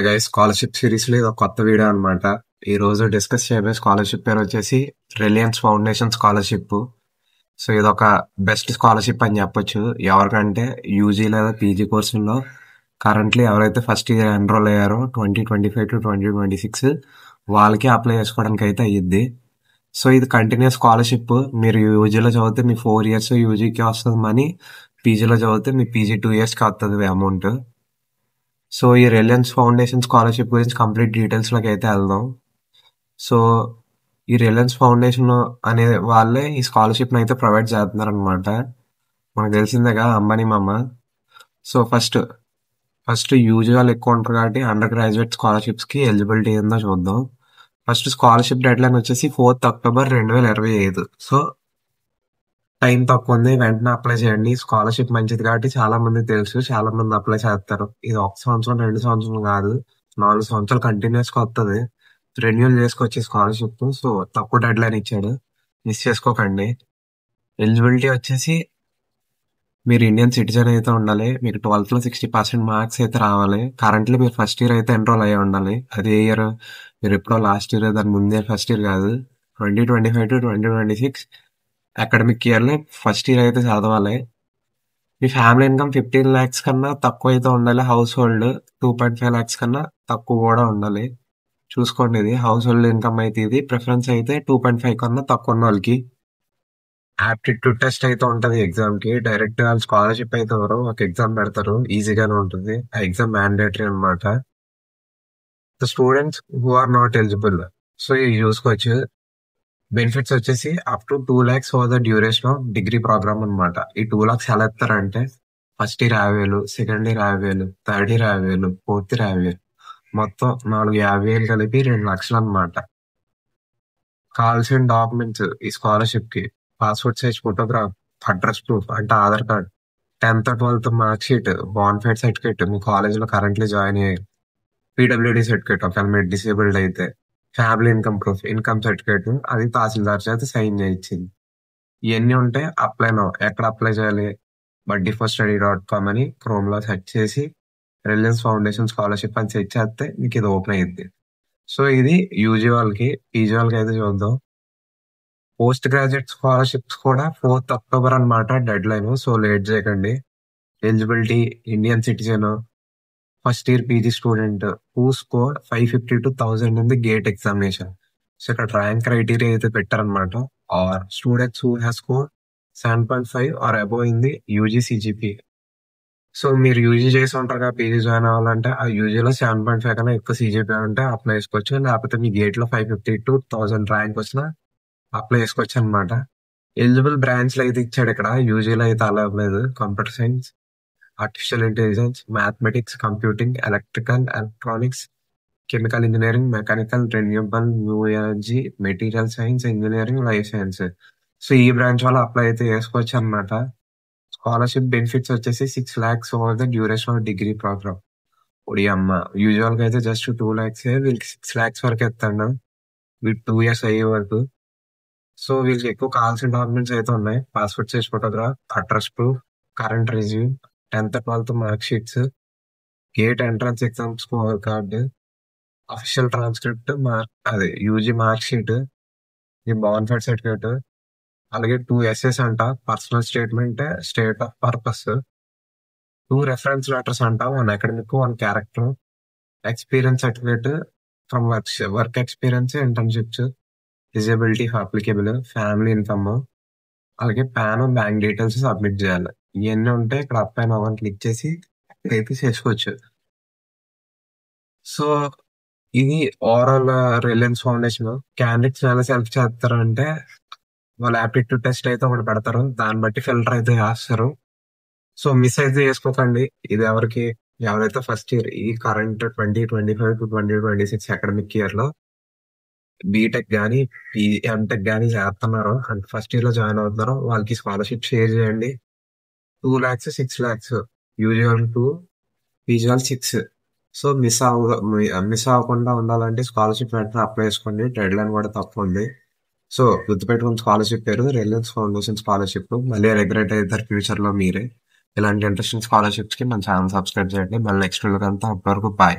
Guys scholarship series లో ఇది ఒక కొత్త వీడియో అన్నమాట. ఈ రోజు డిస్కస్ చేయబోయే స్కాలర్షిప్ పేరు వచ్చేసి రిలయన్స్ ఫౌండేషన్ స్కాలర్షిప్. సో ఇది ఒక బెస్ట్ స్కాలర్షిప్ అని చెప్పొచ్చు. ఎవరికంటే యూజీ లేదా పీజీ కోర్సుల్లో కరెంట్లీ ఎవరైతే ఫస్ట్ ఇయర్ ఎన్రోల్ అయ్యారో 2025 to 2026 వాళ్ళకి అప్లై చేసుకోవడానికి అయితే అయ్యిద్ది. సో ఇది కంటిన్యూస్ స్కాలర్షిప్. మీరు యూజీలో చదివితే మీ 4 years యూజీకి వస్తుంది మనీ, పీజీలో చదివితే మీ పీజీ 2 yearsకి వస్తుంది అమౌంట్. సో ఈ రిలయన్స్ ఫౌండేషన్ స్కాలర్షిప్ గురించి కంప్లీట్ డీటెయిల్స్లోకి అయితే వెళ్దాం. సో ఈ రిలయన్స్ ఫౌండేషన్ అనే వాళ్ళే ఈ స్కాలర్షిప్ని అయితే ప్రొవైడ్ చేస్తున్నారు అనమాట. మనకు తెలిసిందేగా అంబానీ మామ. సో ఫస్ట్ యూజువల్ ఎక్కువ ఉంటారు కాబట్టి అండర్ గ్రాడ్యుయేట్ స్కాలర్షిప్స్కి ఎలిజిబిలిటీ ఏందో చూద్దాం. ఫస్ట్ స్కాలర్షిప్ డెడ్ లైన్ వచ్చేసి 4th October 2025. సో టైం తక్కువ ఉంది, వెంటనే అప్లై చేయండి. స్కాలర్షిప్ మంచిది కాబట్టి చాలా మంది తెలుసు, చాలా మంది అప్లై చేస్తారు. ఇది 1 సంవత్సరం 2 సంవత్సరం కాదు, 4 సంవత్సరాలు కంటిన్యూస్ గా వస్తుంది. రెన్యూల్ చేసుకోవచ్చు స్కాలర్షిప్. సో తక్కువ డెడ్ లైన్ ఇచ్చాడు, మిస్ చేసుకోకండి. ఎలిజిబిలిటీ వచ్చేసి మీరు ఇండియన్ సిటిజన్ అయితే ఉండాలి, మీకు 12th లో 60% మార్క్స్ అయితే రావాలి. కరెంట్లీ మీరు ఫస్ట్ ఇయర్ అయితే ఎన్రోల్ అయ్యి ఉండాలి. అదే ఇయర్ మీరు ఎప్పుడో లాస్ట్ ఇయర్ దాని ముందే ఫస్ట్ ఇయర్ కాదు, 2025 to 2026 అకాడమిక్ ఇయర్ లో ఫస్ట్ ఇయర్ అయితే చదవాలి. మీ ఫ్యామిలీ ఇన్కమ్ 15 lakhs కన్నా తక్కువ అయితే ఉండాలి. హౌస్ హోల్డ్ 2.5 lakhs కన్నా తక్కువ కూడా ఉండాలి. చూసుకోండి, ఇది హౌస్ హోల్డ్ ఇన్కమ్ అయితే. ఇది ప్రిఫరెన్స్ అయితే 2.5 కన్నా తక్కువ ఉన్న వాళ్ళకి. ఆప్టిట్యూడ్ టెస్ట్ అయితే ఉంటది ఎగ్జామ్ కి. డైరెక్ట్ వాళ్ళు స్కాలర్షిప్ అయితే ఎవరు ఒక ఎగ్జామ్ పెడతారు, ఈజీగానే ఉంటుంది. ఆ ఎగ్జామ్ మ్యాండేటరీ అనమాట. The students who are not eligible, so ఇవి చూసుకోవచ్చు. బెనిఫిట్స్ వచ్చేసి up to 2 lakhs for the duration of degree programme అనమాట. ఈ 2 lakhs ఎలా ఇస్తారంటే, first year 50,000, second year 50,000, third year 50,000, fourth year 50,000, మొత్తం 4,50,000 కలిపి 2 లక్షలు అనమాట. కావాల్సిన డాక్యుమెంట్స్ ఈ స్కాలర్షిప్ కి passport size photograph, address proof అంటే Aadhaar card, 10th 12th mark sheet, bonafide certificate, మీ కాలేజ్ లో కరెంట్లీ జాయిన్ అయ్యి, పీడబ్ల్యూడి సర్టిఫికేట్ ఒకవేళ మీరు డిసేబుల్డ్ అయితే, family income proof, income certificate, అది తహసీల్దార్ చేత సైన్ చేయించింది. ఇవన్నీ ఉంటే అప్లై నో. ఎక్కడ అప్లై చేయాలి? buddyforstudy.com అని క్రోమ్ లో సెర్చ్ చేసి రిలయన్స్ ఫౌండేషన్ స్కాలర్షిప్ అని సెర్చ్ చేస్తే మీకు ఇది ఓపెన్ అయ్యింది. సో ఇది యూజీ వాళ్ళకి. పీజీ వాళ్ళకి అయితే చూద్దాం. పోస్ట్ గ్రాడ్యుయేట్ స్కాలర్షిప్స్ కూడా 4th October అన్నమాట డెడ్ లైన్. సో లేట్ చేయకండి. Eligibility Indian citizen, first year PG student who score 550 to 1000 in the GATE examination. So ఇక్కడ ర్యాంక్ క్రైటీరియా అయితే పెట్టారనమాట. Or students who has score 7.5 or above in the UG CGPA. So మీరు UG చేసి ఉంటారు కదా, PG join అవ్వాలంటే ఆ యూజీలో 7.5 కన్నా ఎక్కువ సిజిపి ఉంటే అప్లై చేసుకోవచ్చు. లేకపోతే మీ గేట్ లో 550 to 1000 ర్యాంక్ వచ్చినా అప్లై చేసుకోవచ్చు అనమాట. ఎలిజిబుల్ బ్రాంచ్లు అయితే ఇచ్చాడు ఇక్కడ. యూజీలో అయితే అలా లేదు. Computer science, artificial intelligence, mathematics, computing, electrical, electronics, chemical engineering, mechanical, renewable, new energy, material science, engineering, life science. So ఈ బ్రాంచ్ వాళ్ళు అప్లై అయితే చేసుకోవచ్చు అనమాట. స్కాలర్షిప్ బెనిఫిట్స్ వచ్చేసి 6 lakhs over the duration of degree program. ఒడి అమ్మ, usual గా అయితే జస్ట్ 2 lakhs, వీళ్ళకి 6 lakhs వరకు ఎత్తాడు వీళ్ళు 2 years అయ్యే వరకు. సో వీళ్ళకి ఎక్కువ కావాల్సిన డాక్యుమెంట్స్ అయితే ఉన్నాయి. Passport size photograph, address proof, current resume, 10th 12th mark sheets, gate entrance exam score card, official transcript, అదే యూజీ మార్క్ షీట్, ఈ బాన్ఫైడ్ సర్టిఫికేట్, అలాగే 2 essays అంట, personal statement, state of purpose, 2 reference letters అంట, 1 academic, 1 character, experience certificate from work experience, internships, disability applicable, family income, అలాగే pan, bank details submit చేయాలి. ఇవన్నీ ఉంటే ఇక్కడ అప్లై నౌ అని క్లిక్ చేసి అయితే చేసుకోవచ్చు. సో ఇది ఓవరాల్ రిలయన్స్ ఫౌండేషన్. క్యాండిడేట్స్ ఎలా సెలెక్ట్ చేస్తారంటే, వాళ్ళు ఆప్టిట్యూడ్ టెస్ట్ అయితే ఒకటి పెడతారు, దాన్ని బట్టి ఫిల్టర్ అయితే చేస్తారు. సో మిస్ అయితే చేసుకోకండి. ఇది ఎవరైతే ఫస్ట్ ఇయర్ ఈ కరెంట్ 2025 to 2026 అకాడమిక్ ఇయర్ లో బీటెక్ గానీ ఎంటెక్ గానీ చేస్తున్నారో అండ్ ఫస్ట్ ఇయర్ లో జాయిన్ అవుతున్నారో వాళ్ళకి స్కాలర్షిప్ షేర్ చేయండి. 2 lakhs 6 lakhs, usual 2, పీజువల్ 6. So miss అవ్వకుండా ఉండాలంటే స్కాలర్షిప్ వెంటనే అప్లై చేసుకోండి. డెడ్ లైన్ కూడా తక్కువ ఉంది. సో గుర్తుపెట్టుకున్న స్కాలర్షిప్ పేరు రిలయన్స్ ఫౌండేషన్ స్కాలర్షిప్. మళ్ళీ రిగ్రెట్ అవుతారు ఫ్యూచర్ లో మీరే. ఇలాంటి ఇంట్రెస్టింగ్ స్కాలర్షిప్స్ కి మన ఛానల్ సబ్స్క్రైబ్ చేయండి. మళ్ళీ నెక్స్ట్ వీడియో అంతా అప్పటివరకు బాయ్.